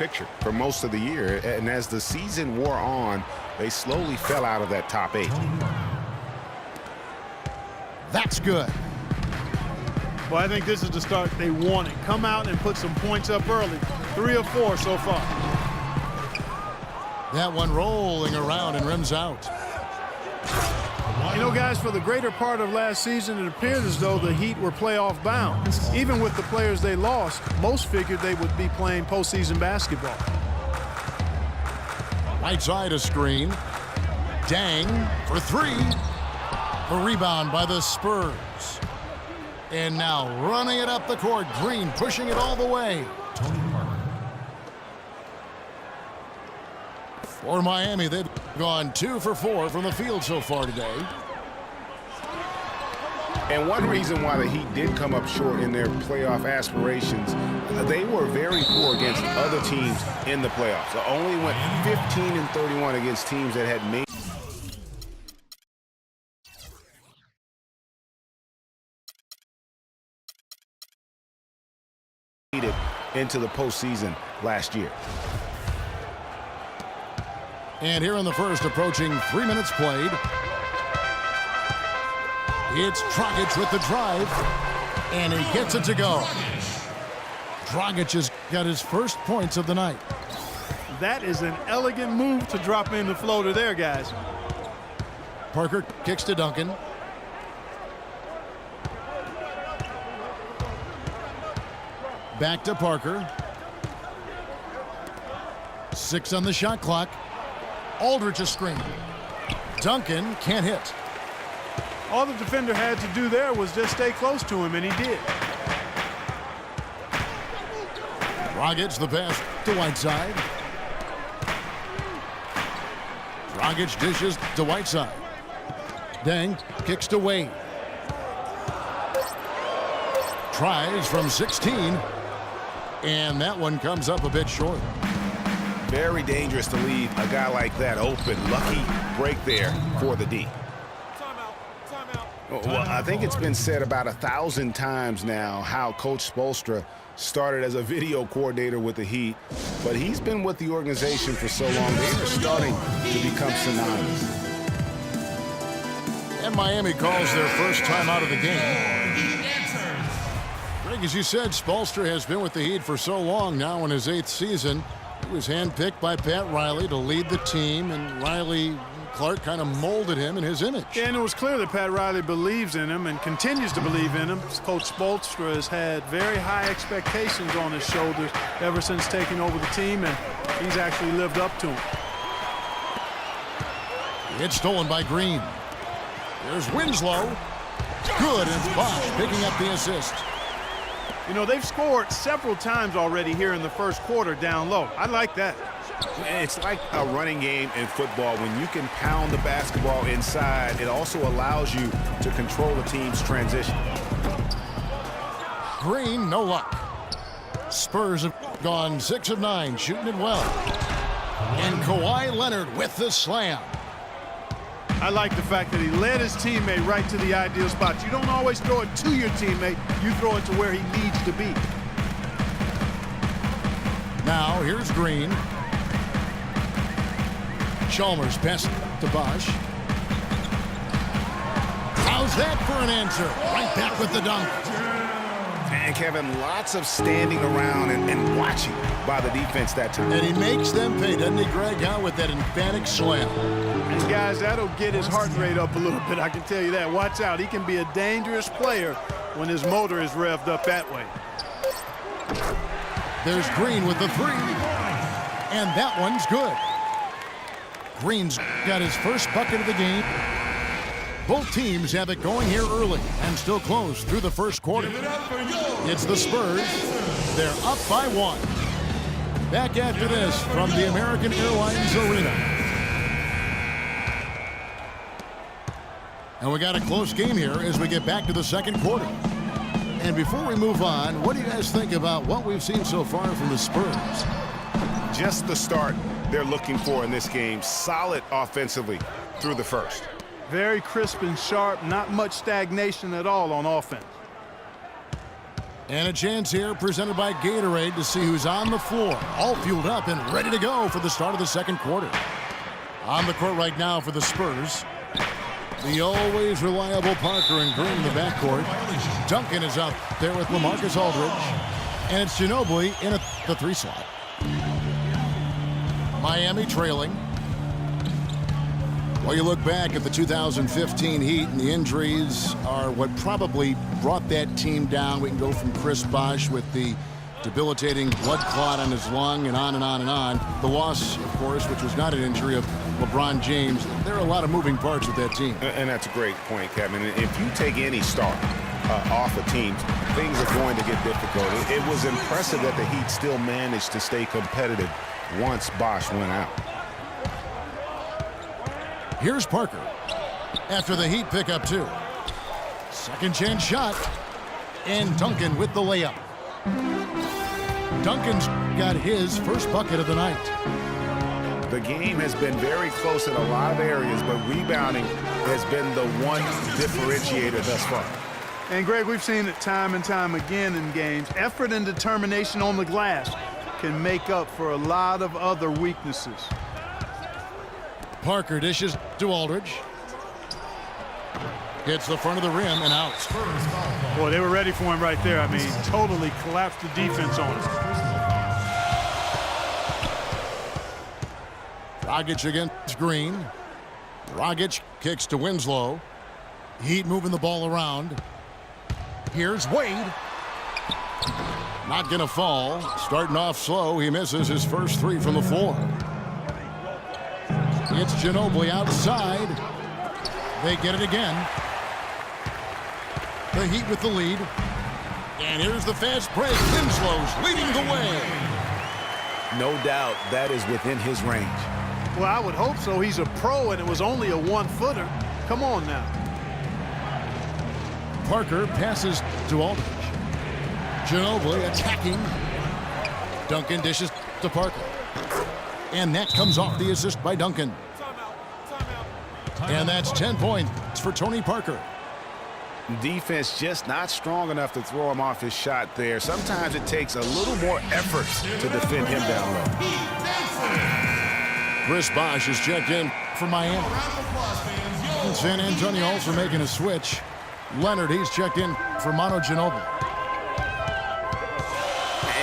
picture for most of the year. And as the season wore on, they slowly fell out of that top 8. That's good. Well, I think this is the start they wanted. Come out and put some points up early. 3 or 4 so far. That one rolling around and rims out. You know, guys, for the greater part of last season, it appeared as though the Heat were playoff bound. Even with the players they lost, most figured they would be playing postseason basketball. Right side a screen. Dang for 3. A rebound by the Spurs. And now running it up the court. Green pushing it all the way. For Miami, they've gone 2 for 4 from the field so far today. And one reason why the Heat did come up short in their playoff aspirations, they were very poor against other teams in the playoffs. They only went 15-31 against teams that had made it into the postseason last year. And here in the first, approaching 3 minutes played. It's Dragic with the drive, and he gets it to go. Dragic has got his first points of the night. That is an elegant move to drop in the floater there, guys. Parker kicks to Duncan. Back to Parker. 6 on the shot clock. Aldridge a screen. Duncan can't hit. All the defender had to do there was just stay close to him, and he did. Dragic the pass to Whiteside. Dragic dishes to Whiteside. Deng kicks to Wade. Tries from 16. And that one comes up a bit short. Very dangerous to leave a guy like that open. Lucky break there for the D. Well, I think it's been said about 1,000 times now how Coach Spoelstra started as a video coordinator with the Heat, but he's been with the organization for so long, they are starting to become synonymous. And Miami calls their first time out of the game. Greg, as you said, Spoelstra has been with the Heat for so long now in his 8th season. He was handpicked by Pat Riley to lead the team, and Clark kind of molded him in his image. Yeah, and it was clear that Pat Riley believes in him and continues to believe in him. Coach Spoelstra has had very high expectations on his shoulders ever since taking over the team, and he's actually lived up to them. It's stolen by Green. There's Winslow. Good, and Bosch picking up the assist. You know, they've scored several times already here in the first quarter down low. I like that. It's like a running game in football. When you can pound the basketball inside, it also allows you to control the team's transition. Green, no luck. Spurs have gone 6 of 9, shooting it well. And Kawhi Leonard with the slam. I like the fact that he led his teammate right to the ideal spot. You don't always throw it to your teammate. You throw it to where he needs to be. Now, here's Green. Chalmers pass to Bosch. How's that for an answer? Right back with the dunk. And Kevin, lots of standing around and watching by the defense that time. And he makes them pay, doesn't he, Greg, out with that emphatic slam. And guys, that'll get his heart rate up a little bit, I can tell you that. Watch out, he can be a dangerous player when his motor is revved up that way. There's Green with the 3. And that one's good. Green's got his first bucket of the game. Both teams have it going here early and still close through the first quarter. It's the Spurs. They're up by 1. Back after this from the American Airlines Arena. And we got a close game here as we get back to the second quarter. And before we move on, what do you guys think about what we've seen so far from the Spurs? Just the start they're looking for in this game. Solid offensively through the first. Very crisp and sharp, not much stagnation at all on offense. And a chance here presented by Gatorade to see who's on the floor. All fueled up and ready to go for the start of the second quarter. On the court right now for the Spurs, the always reliable Parker and Green in the backcourt. Duncan is out there with LaMarcus Aldridge. And it's Ginobili in the 3 slot. Miami trailing. Well, you look back at the 2015 Heat, and the injuries are what probably brought that team down. We can go from Chris Bosh with the debilitating blood clot on his lung and on and on and on. The loss, of course, which was not an injury, of LeBron James. There are a lot of moving parts with that team. And that's a great point, Kevin. If you take any star off of teams, things are going to get difficult. It was impressive that the Heat still managed to stay competitive once Bosh went out. Here's Parker after the Heat pick up 2. Second chance shot. And Duncan with the layup. Duncan's got his first bucket of the night. The game has been very close in a lot of areas, but rebounding has been the one differentiator thus far. And, Greg, we've seen it time and time again in games. Effort and determination on the glass can make up for a lot of other weaknesses. Parker dishes to Aldridge. Hits the front of the rim and out. Boy, they were ready for him right there. I mean, totally collapsed the defense on him. Dragic against Green. Dragic kicks to Winslow. Heat moving the ball around. Here's Wade. Not going to fall. Starting off slow. He misses his first 3 from the floor. It's Ginobili outside. They get it again. The Heat with the lead. And here's the fast break. Winslow's leading the way. No doubt that is within his range. Well, I would hope so. He's a pro, and it was only a 1-footer. Come on now. Parker passes to Aldridge. Ginobili attacking. Duncan dishes to Parker. And that comes off the assist by Duncan. And that's 10 points for Tony Parker. Defense just not strong enough to throw him off his shot there. Sometimes it takes a little more effort to defend him down low. Chris Bosh is checked in for Miami. And San Antonio also making a switch. Leonard, he's checked in for Manu Ginobili.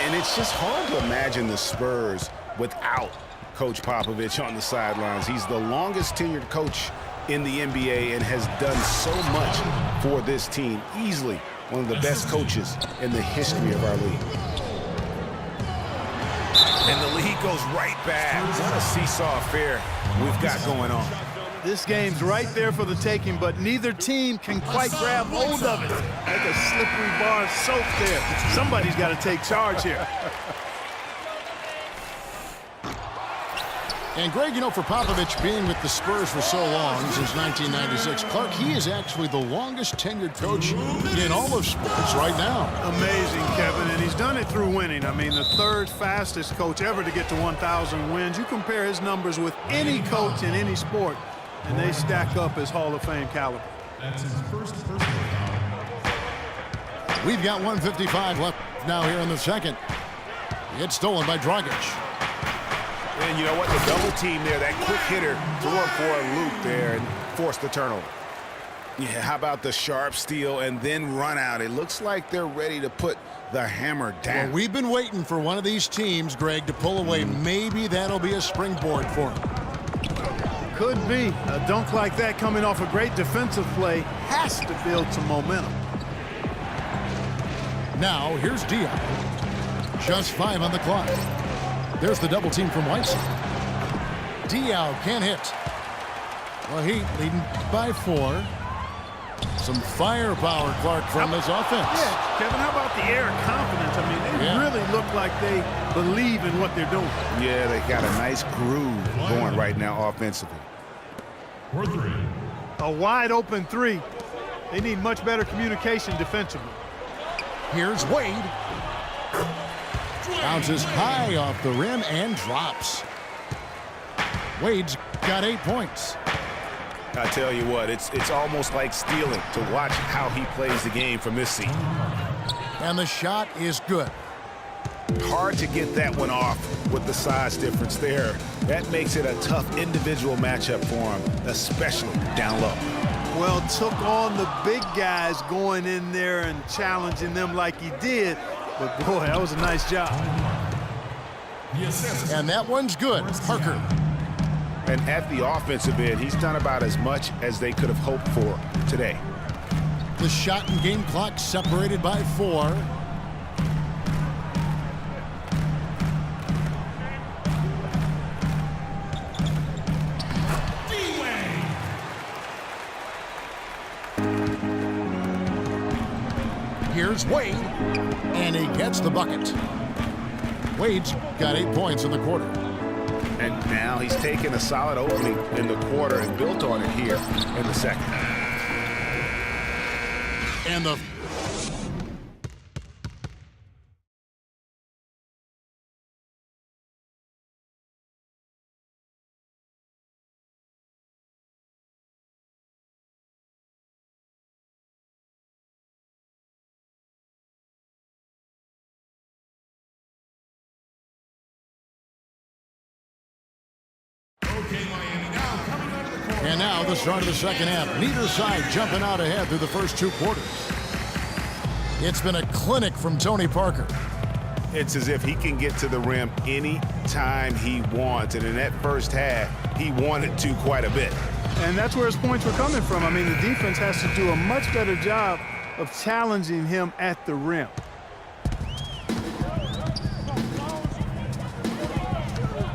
And it's just hard to imagine the Spurs without Coach Popovich on the sidelines. He's the longest tenured coach in the NBA and has done so much for this team. Easily one of the best coaches in the history of our league. And the lead goes right back. What a seesaw affair we've got going on. This game's right there for the taking, but neither team can quite grab hold of it. Like a slippery bar of soap there. Somebody's got to take charge here. And, Greg, you know, for Popovich being with the Spurs for so long, since 1996, Clark, he is actually the longest tenured coach in all of sports right now. Amazing, Kevin, and he's done it through winning. I mean, the 3rd fastest coach ever to get to 1,000 wins. You compare his numbers with any coach in any sport, and they stack up as Hall of Fame caliber. That's his first. We've got 1:55 left now here in the second. It's stolen by Dragic. And you know what? The double team there, that quick hitter threw him for a loop there and forced the turnover. Yeah, how about the sharp steal and then run out? It looks like they're ready to put the hammer down. Well, we've been waiting for one of these teams, Greg, to pull away. Maybe that'll be a springboard for them. Could be. A dunk like that coming off a great defensive play has to build some momentum. Now, here's Dion. Just 5 on the clock. There's the double team from Whiteside. Diaw can't hit. Well, Heat leading by 4. Some firepower, Clark, from his offense. Yeah, Kevin, how about the air of confidence? I mean, they really look like they believe in what they're doing. Yeah, they got a nice groove going right now offensively. For 3. A wide open 3. They need much better communication defensively. Here's Wade. Bounces high off the rim and drops. Wade's got 8 points. I tell you what, it's almost like stealing to watch how he plays the game from this seat. And the shot is good. Hard to get that one off with the size difference there. That makes it a tough individual matchup for him, especially down low. Well, took on the big guys going in there and challenging them like he did. But, boy, that was a nice job. And that one's good. Parker. And at the offensive end, he's done about as much as they could have hoped for today. The shot and game clock separated by 4. Here's Wade, and he gets the bucket. Wade's got 8 points in the quarter. And now he's taken a solid opening in the quarter and built on it here in the second. And the And now the start of the second half. Neither side jumping out ahead through the first 2 quarters. It's been a clinic from Tony Parker. It's as if he can get to the rim any time he wants. And in that first half, he wanted to quite a bit. And that's where his points were coming from. I mean, the defense has to do a much better job of challenging him at the rim.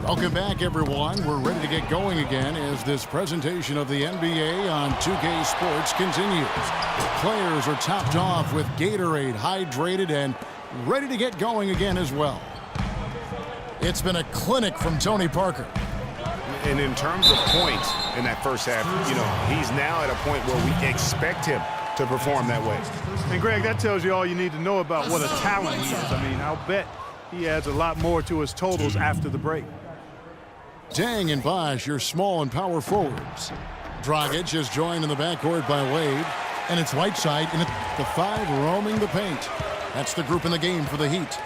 Welcome back, everyone. We're ready to get going again as this presentation of the NBA on 2K Sports continues. Players are topped off with Gatorade, hydrated, and ready to get going again as well. It's been a clinic from Tony Parker. And in terms of points in that first half, you know, he's now at a point where we expect him to perform that way. And, Greg, that tells you all you need to know about what a talent he is. I mean, I'll bet he adds a lot more to his totals after the break. Dang and Bosh, your small and power forwards. Dragic is joined in the backcourt by Wade. And it's Whiteside in at the 5 roaming the paint. That's the group in the game for the Heat.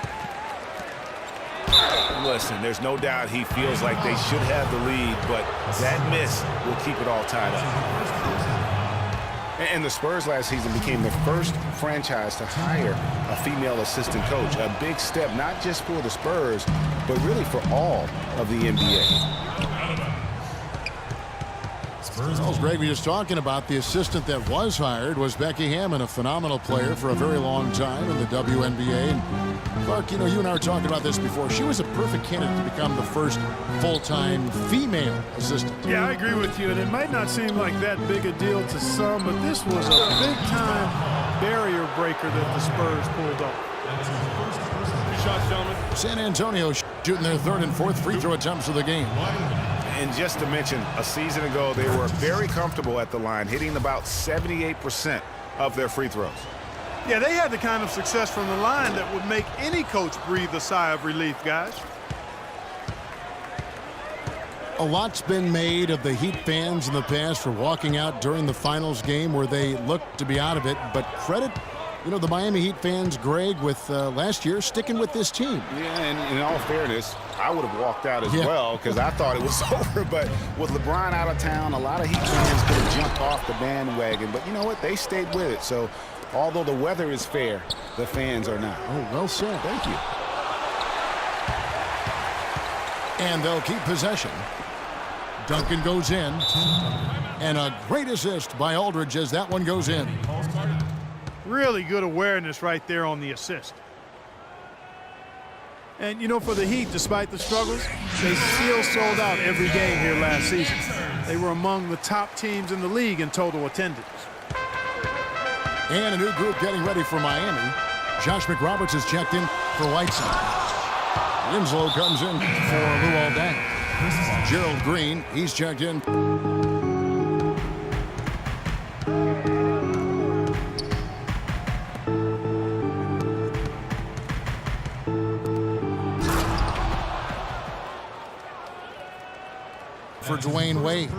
Listen, there's no doubt he feels like they should have the lead, but that miss will keep it all tied up. And the Spurs last season became the first franchise to hire a female assistant coach. A big step, not just for the Spurs, but really for all of the NBA. As Greg was just talking about, the assistant that was hired was Becky Hammond, a phenomenal player for a very long time in the WNBA. And Clark, you know, you and I were talking about this before. She was a perfect candidate to become the first full-time female assistant. Yeah, I agree with you, and it might not seem like that big a deal to some, but this was a big-time barrier breaker that the Spurs pulled off. Good shots, gentlemen. San Antonio shooting their 3rd and 4th free throw attempts of the game. And just to mention, a season ago, they were very comfortable at the line, hitting about 78% of their free throws. Yeah, they had the kind of success from the line that would make any coach breathe a sigh of relief, guys. A lot's been made of the Heat fans in the past for walking out during the finals game where they looked to be out of it, but credit, you know, the Miami Heat fans, Greg, with last year sticking with this team. Yeah, and in all fairness, I would have walked out as well because I thought it was over. But with LeBron out of town, a lot of Heat fans could have jumped off the bandwagon. But you know what? They stayed with it. So although the weather is fair, the fans are not. Oh, well said. Thank you. And they'll keep possession. Duncan goes in. And a great assist by Aldridge as that one goes in. Really good awareness right there on the assist. And, you know, for the Heat, despite the struggles, they still sold out every game here last season. They were among the top teams in the league in total attendance. And a new group getting ready for Miami. Josh McRoberts is checked in for Whiteside. Winslow comes in for Luol Deng. Gerald Green, he's checked in. For Dwayne Wade.